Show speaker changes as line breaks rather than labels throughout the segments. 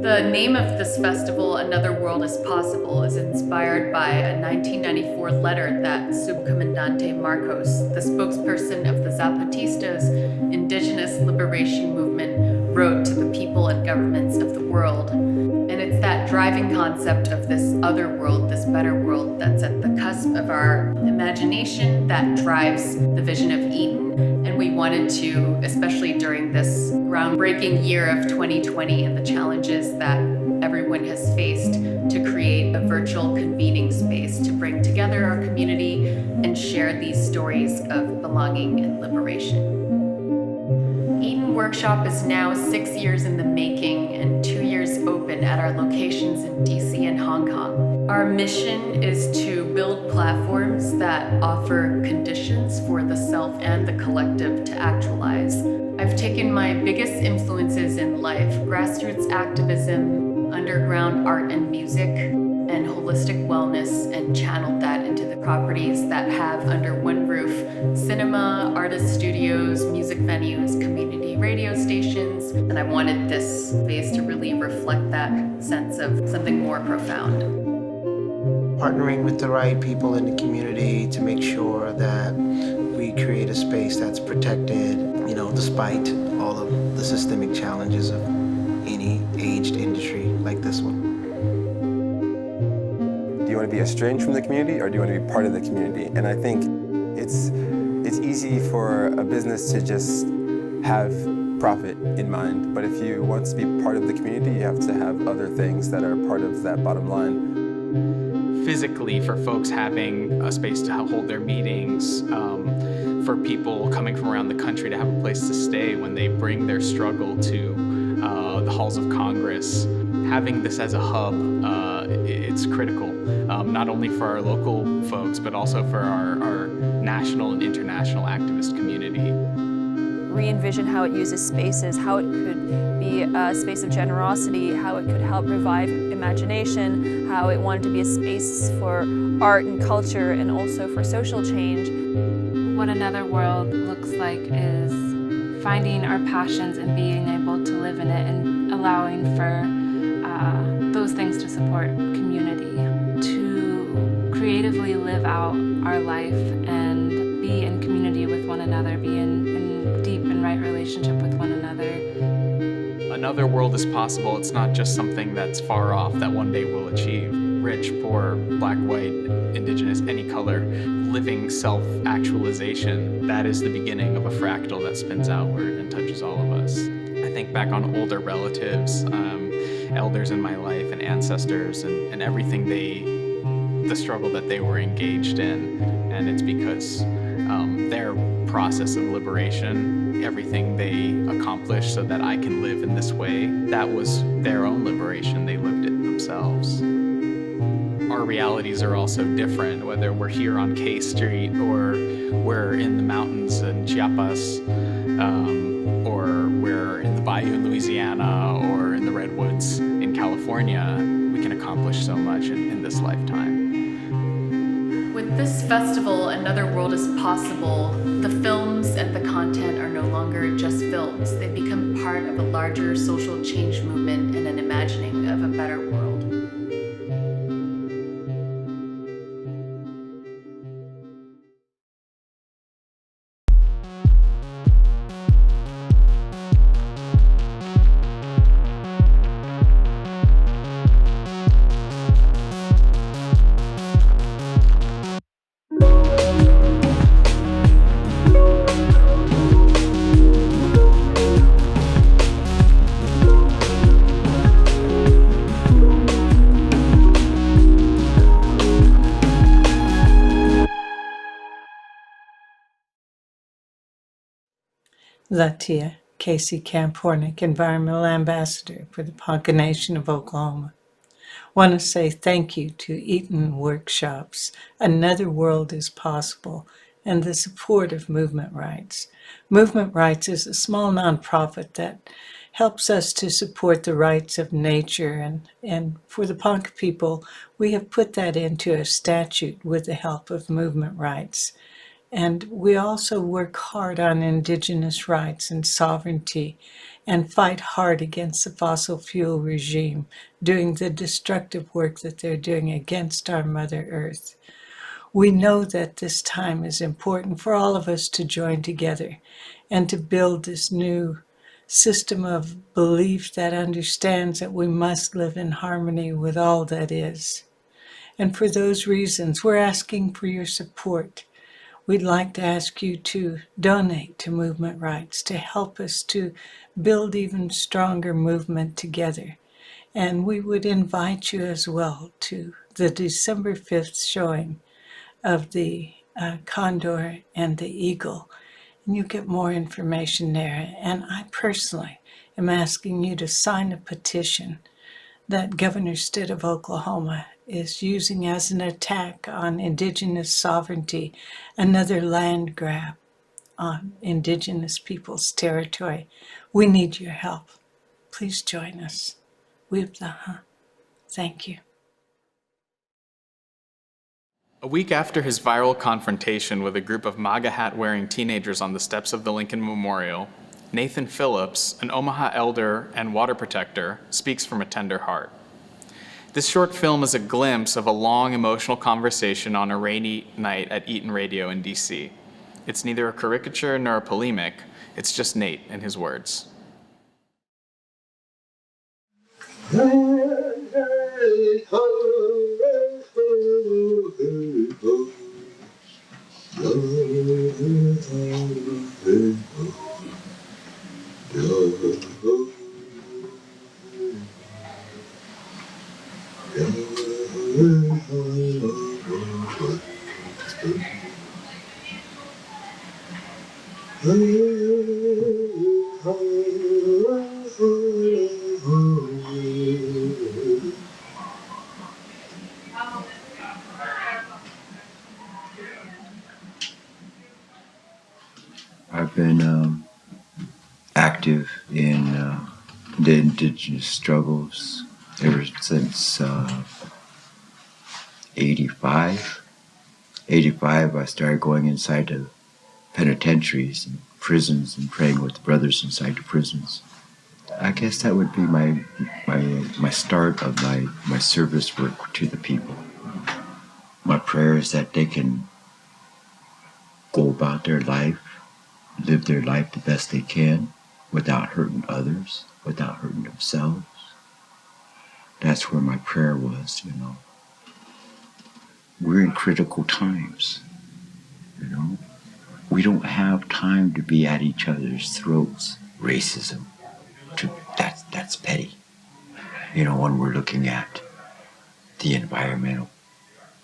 The name of this festival, Another World is Possible, is inspired by a 1994 letter that Subcomandante Marcos, the spokesperson of the Zapatistas' indigenous liberation movement, wrote to the people and governments of the world. And it's that driving concept of this other world, this better world, that's at the cusp of our imagination that drives the vision of Eaton. And we wanted to, especially during this groundbreaking year of 2020 and the challenges that everyone has faced, to create a virtual convening space to bring together our community and share these stories of belonging and liberation. Eaton Workshop is now 6 years in the making and 2 years open at our locations in DC and Hong Kong. Our mission is to build platforms that offer conditions for the self and the collective to actualize. I've taken my biggest influences in life, grassroots activism, underground art and music, and holistic wellness, and channeled that into the properties that have under one roof cinema, artist studios, music venues, community radio stations, and I wanted this space to really reflect that sense of something more profound.
Partnering with the right people in the community to make sure that we create a space that's protected, despite all of the systemic challenges of any aged industry like this one.
Do you want to be estranged from the community, or do you want to be part of the community? And I think it's easy for a business to just have profit in mind, but if you want to be part of the community, you have to have other things that are part of that bottom line.
Physically, for folks having a space to hold their meetings, for people coming from around the country to have a place to stay when they bring their struggle to the halls of Congress. Having this as a hub, it's critical, not only for our local folks, but also for our national and international activist community.
Re-envision how it uses spaces, how it could be a space of generosity, how it could help revive imagination, how it wanted to be a space for art and culture and also for social change.
What Another World looks like is finding our passions and being able to live in it and allowing for those things to support community, to creatively live out our life and be in community with one another, be in deep and right relationship with one another.
Another world is possible. It's not just something that's far off that one day we'll achieve. Rich, poor, black, white, indigenous, any color, living self-actualization, that is the beginning of a fractal that spins outward and touches all of us. I think back on older relatives, elders in my life and ancestors and everything the struggle that they were engaged in, and it's because their process of liberation, everything they accomplished so that I can live in this way, that was their own liberation. They lived it themselves. Our realities are also different, whether we're here on K Street or we're in the mountains in Chiapas, or we're in the bayou in Louisiana or in the redwoods in California. We can accomplish so much in this lifetime.
With this festival, Another World is Possible, the films and the content are no longer just films. They become part of a larger social change movement and an imagining of a better world.
Latia Casey Camp Hornick, Environmental Ambassador for the Ponca Nation of Oklahoma. Want to say thank you to Eaton Workshops, Another World is Possible, and the support of Movement Rights. Movement Rights is a small nonprofit that helps us to support the rights of nature, and for the Ponca people, we have put that into a statute with the help of Movement Rights. And we also work hard on Indigenous rights and sovereignty and fight hard against the fossil fuel regime, doing the destructive work that they're doing against our Mother Earth. We know that this time is important for all of us to join together and to build this new system of belief that understands that we must live in harmony with all that is. And for those reasons, we're asking for your support. We'd like to ask you to donate to Movement Rights to help us to build even stronger movement together. And we would invite you as well to the December 5th showing of the Condor and the Eagle. And you get more information there. And I personally am asking you to sign a petition that Governor Stitt of Oklahoma is using as an attack on Indigenous sovereignty, another land grab on Indigenous people's territory. We need your help. Please join us. Thank you.
A week after his viral confrontation with a group of MAGA hat-wearing teenagers on the steps of the Lincoln Memorial, Nathan Phillips, an Omaha elder and water protector, speaks from a tender heart. This short film is a glimpse of a long emotional conversation on a rainy night at Eaton Radio in DC. It's neither a caricature nor a polemic, it's just Nate and his words.
I've been active in the Indigenous struggles ever since 85. 85, I started going inside the penitentiaries and prisons and praying with the brothers inside the prisons. I guess that would be my start of my service work to the people. My prayer is that they can go about their life, live their life the best they can without hurting others, without hurting themselves. That's where my prayer was, you know. We're in critical times, you know. We don't have time to be at each other's throats. Racism, that's petty. You know, when we're looking at the environmental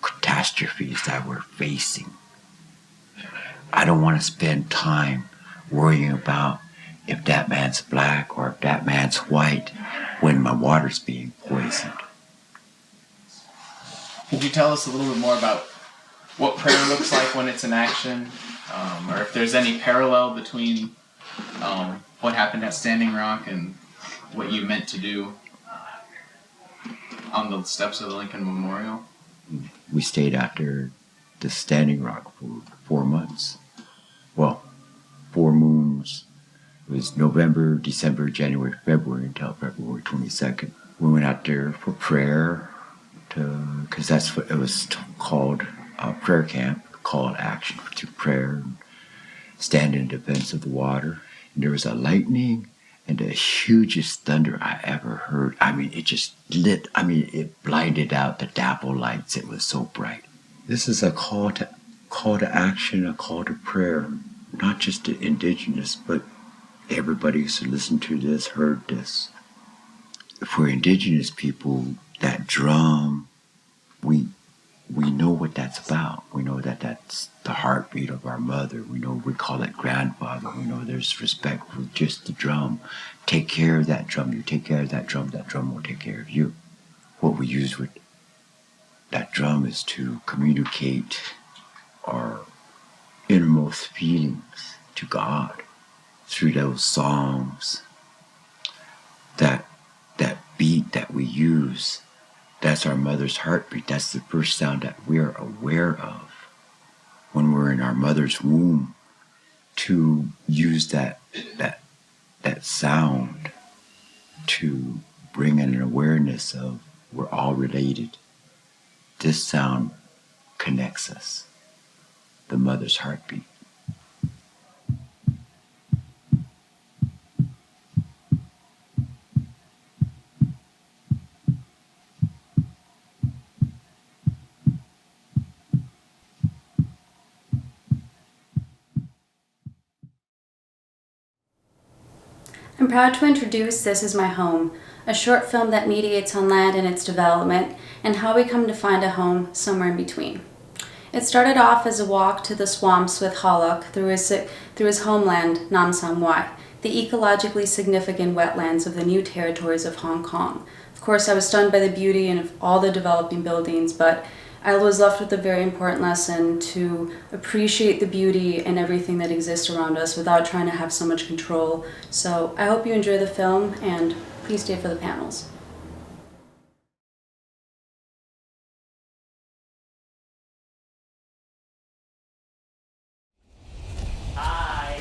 catastrophes that we're facing, I don't want to spend time worrying about if that man's black or if that man's white when my water's being poisoned.
Could you tell us a little bit more about what prayer looks like when it's in action, or if there's any parallel between what happened at Standing Rock and what you meant to do on the steps of the Lincoln Memorial?
We stayed after the Standing Rock for 4 months. Well, 4 moons. It was November, December, January, February until February 22nd. We went out there for prayer, because that's what it was called, prayer camp, call to action to prayer, and stand in defense of the water. And there was a lightning and the hugest thunder I ever heard. I mean, it just lit, it blinded out the dapple lights. It was so bright. This is a call to action, a call to prayer, not just the Indigenous, but everybody who's listened to this, heard this. For Indigenous people, that drum, we know what that's about. We know that that's the heartbeat of our mother. We know we call it grandfather. We know there's respect for just the drum. Take care of that drum. You take care of that drum will take care of you. What we use with that drum is to communicate our innermost feelings to God through those songs. That beat that we use, that's our mother's heartbeat. That's the first sound that we're aware of. when we're in our mother's womb, to use that sound to bring in an awareness of we're all related. This sound connects us, the mother's heartbeat.
I'm proud to introduce This Is My Home, a short film that mediates on land and its development and how we come to find a home somewhere in between. It started off as a walk to the swamps with Haluk through his homeland, Nam Sam Wai, the ecologically significant wetlands of the new territories of Hong Kong. Of course, I was stunned by the beauty and of all the developing buildings, but I was left with a very important lesson to appreciate the beauty and everything that exists around us without trying to have so much control. So I hope you enjoy the film, and please stay for the panels.
Hi.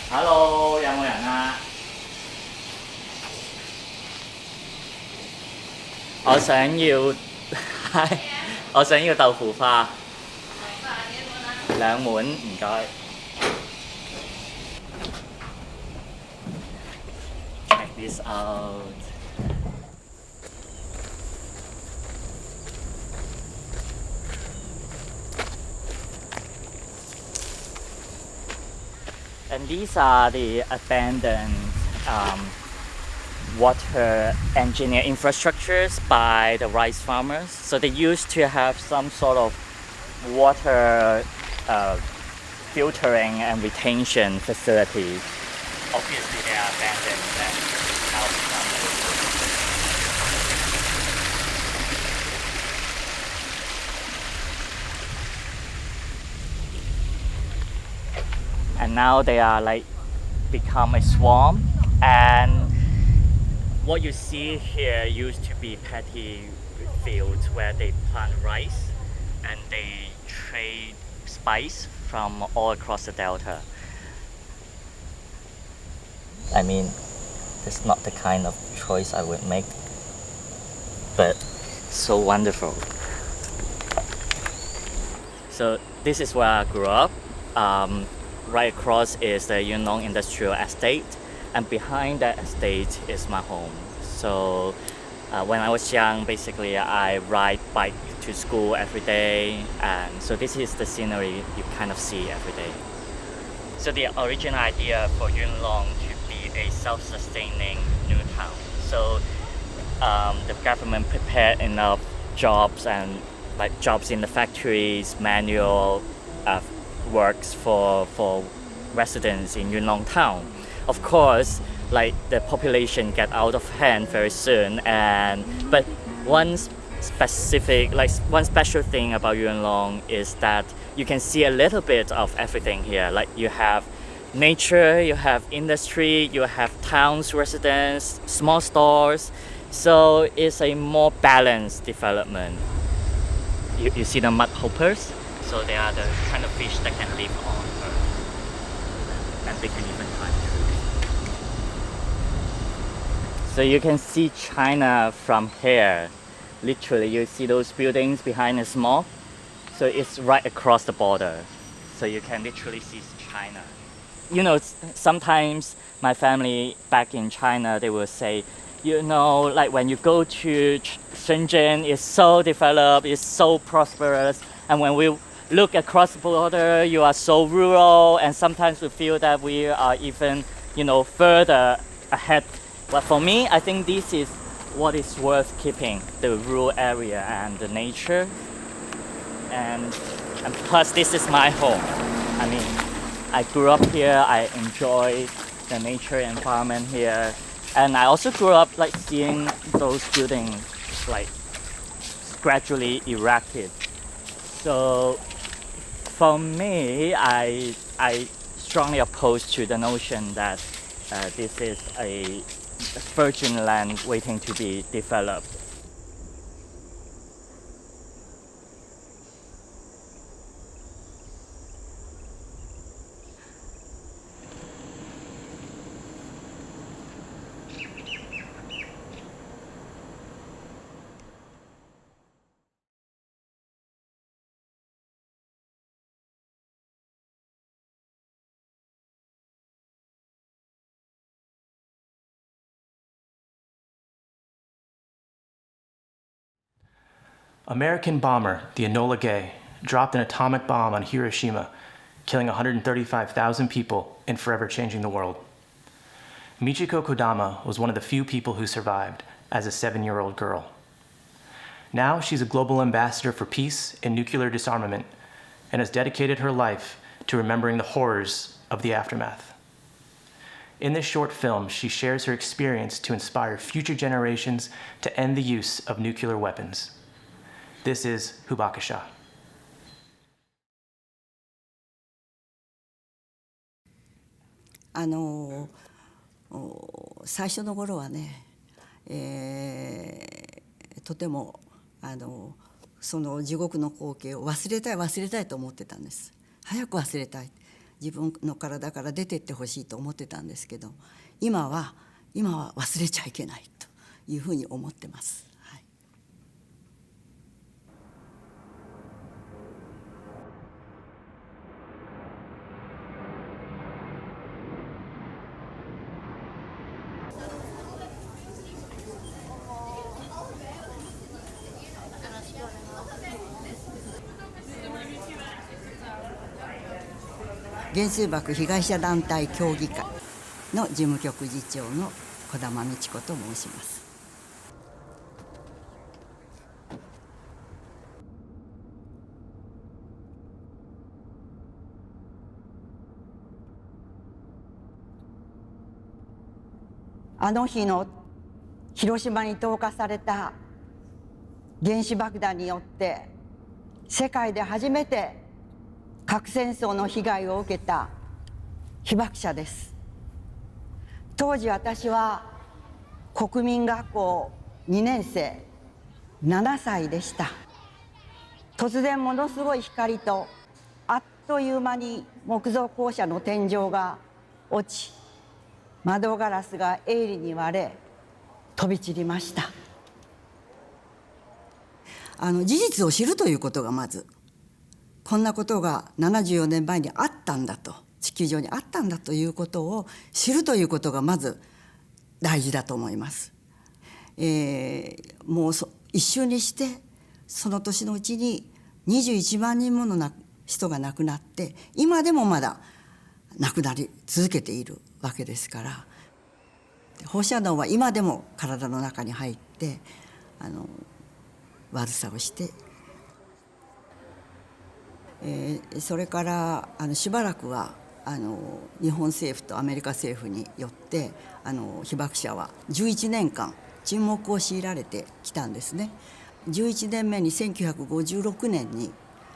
Hello， 有冇人啊？我想要，我想要豆腐花，兩碗唔該。Check this out. And these are the abandoned water engineer infrastructures by the rice farmers. So they used to have some sort of water filtering and retention facilities. Obviously they are abandoned and now become and now they are like become a swamp, and what you see here used to be paddy fields where they plant rice and they trade spice from all across the delta. I mean, it's not the kind of choice I would make, but so wonderful. So this is where I grew up. Right across is the Yuen Long Industrial Estate, and behind that estate is my home. So when I was young, basically I ride bike to school every day, and so this is the scenery you kind of see every day. So the original idea for Yuen Long to be a self-sustaining new town. So the government prepared enough jobs and like jobs in the factories, manual works for residents in Yuen Long town. Of course, like the population get out of hand very soon, but one special thing about Yuen Long is that you can see a little bit of everything here. Like you have nature, you have industry, you have towns, residents, small stores. So it's a more balanced development. You see the mud hoppers? So they are the kind of fish that can live on Earth, and they can even climb trees. So you can see China from here. Literally, you see those buildings behind the small. So it's right across the border. So you can literally see China. You know, sometimes my family back in China, they will say, you know, like when you go to Shenzhen, it's so developed, it's so prosperous, and when we look across the border, you are so rural, and sometimes we feel that we are even, you know, further ahead. But for me, I think this is what is worth keeping, the rural area and the nature. And plus, this is my home. I mean, I grew up here, I enjoy the nature environment here. And I also grew up like seeing those buildings like gradually erected. So for me, I strongly oppose to the notion that this is a virgin land waiting to be developed.
American bomber, the Enola Gay, dropped an atomic bomb on Hiroshima, killing 135,000 people and forever changing the world. Michiko Kodama was one of the few people who survived as a 7-year-old girl. Now she's a global ambassador for peace and nuclear disarmament and has dedicated her life to remembering the horrors of the aftermath. In this short film, she shares her experience to inspire future generations to end the use of nuclear weapons. This is Hibakusha.
最初の頃はね、とてもその地獄の光景を忘れたいと思ってたんです。早く忘れたい、自分の体から出てってほしいと思ってたんですけど、今は忘れちゃいけないというふうに思ってます。原水爆被害者団体協議会の事務局次長の児玉美智子と申します。あの日の広島に投下された原子爆弾によって世界で初めて核戦争の被害を受けた被爆者です。当時私は国民学校2年生、7歳でした。突然ものすごい光とあっという間に木造校舎の天井が落ち、窓ガラスが鋭利に割れ飛び散りました。事実を知るということがまず、こんなことが74年前にあったんだと、地球上にあったんだということを知るということがまず大事だと思います。もう一瞬にしてその年のうちに21万人もの人が亡くなって、今でもまだ亡くなり続けているわけですから、放射能は今でも体の中に入って悪さをして、それからしばらくは日本政府とアメリカ政府によって被爆者は11年間沈黙を強いられてきたんですね。11年目に1956年に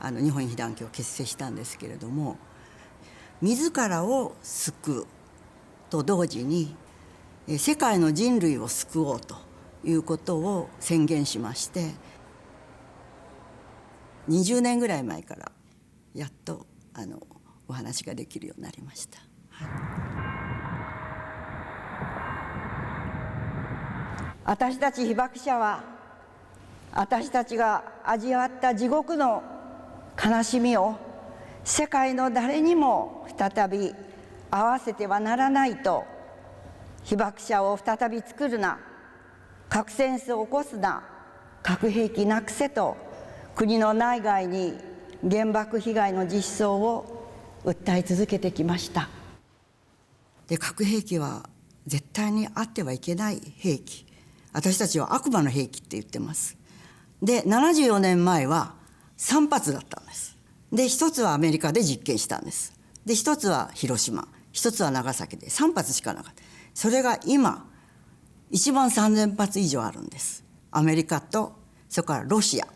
日本被団協を結成したんですけれども、自らを救うと同時に世界の人類を救おうということを宣言しまして、20年ぐらい前からやっとお話ができるようになりました。私たち被爆者は、私たちが味わった地獄の悲しみを世界の誰にも再び合わせてはならないと、被爆者を再び作るな、核戦争を起こすな、核兵器なくせと国の内外に原爆被害の実相を訴え続けてきました。で、核兵器は絶対にあってはいけない兵器、私たちは悪魔の兵器って言ってます。で、74年前は3発だったんです。で、1つはアメリカで実験したんです。で、1つは広島、1つは長崎で3発しかなかった。それが今1万3000発以上あるんです。アメリカとそれからロシア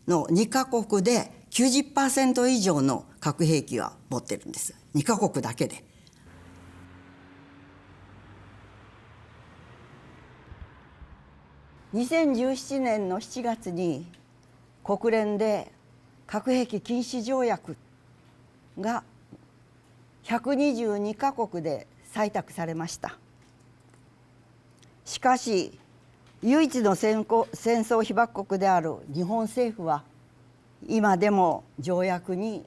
の2カ国で 90% 以上の核兵器は持ってるんです。2カ国だけで。2017年の7月に国連で核兵器禁止条約が122カ国で採択されました。しかし唯一の戦争被爆国である日本政府は今でも条約に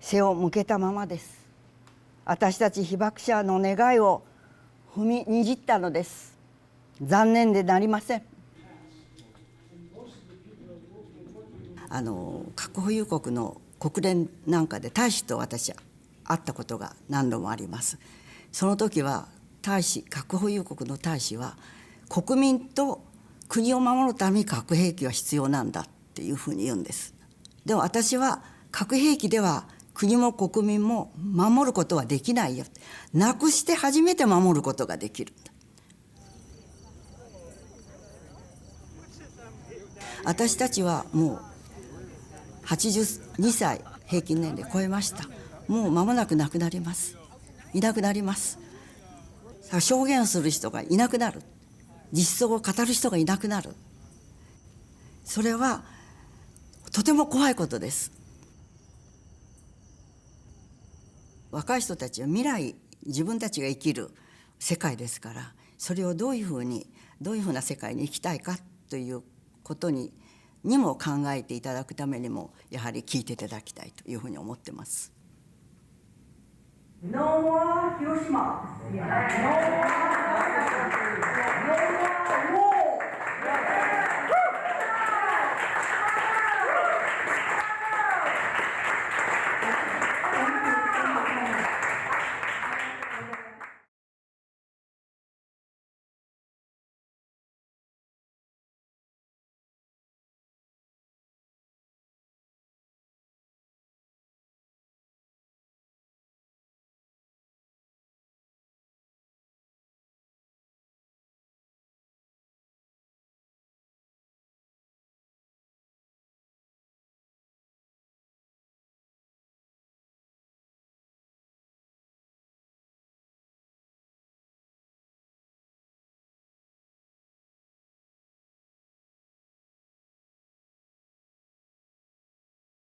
背を向けたままです。私たち被爆者の願いを踏みにじったのです。残念でなりません。核保有国の国連なんかで大使と私は会ったことが何度もあります。その時は核保有国の大使は国民と国を守るために核兵器は必要なんだっていうふうに言うんです。でも私は核兵器では国も国民も守ることはできないよ。なくして初めて守ることができる。私たちはもう82歳平均年齢超えました。もう間もなく亡くなります。いなくなります。証言する人がいなくなる。実相を語る人がいなくなる。それはとても怖いことです。若い人たちは未来、自分たちが生きる世界ですから、それをどういうふうな世界に生きたいかということにも考えていただくためにもやはり聞いていただきたいというふうに思ってます。No more Hiroshima. No more war.